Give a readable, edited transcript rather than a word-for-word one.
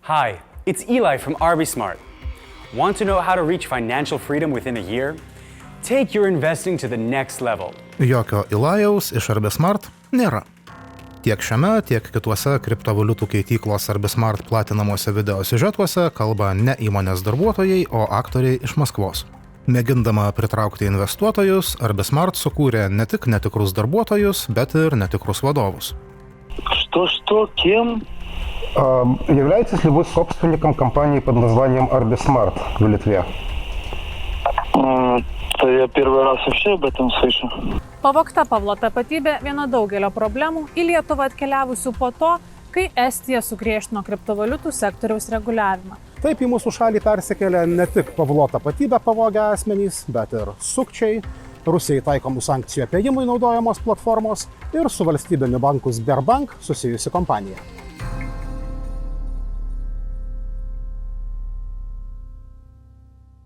Hi, it's Eli from RB Smart. Want to know how to reach financial freedom within a year? Take your investing to the next level. Jokio Ilajaus iš RB Smart nėra. Tiek šiame, tiek kituose kriptovaliutų keityklos RB Smart platinamuose video siužetuose kalba ne įmonės darbuotojai, o aktoriai iš Maskvos. Mėgindama pritraukti investuotojus, RB Smart sukūrė ne tik netikrus darbuotojus, bet ir netikrus vadovus. Что, кем? Являетесь ли вы собственником компании под названием RB Smart в Литве? Это я первый раз вообще об этом слышу. Pavogta Pavlo tapatybė viena daugelio problemų į Lietuvą atkeliavusių po to, kai Estija sugriežtino kriptovaliutų sektoriaus reguliavimą. Taip į mūsų šalį persikėlė ne tik Pavlo tapatybę pavogę asmenys, bet ir sukčiai, Rusijai taikomų sankcijų apėjimui naudojamos platformos ir su valstybiniu banku Sberbank susijusi kompanija.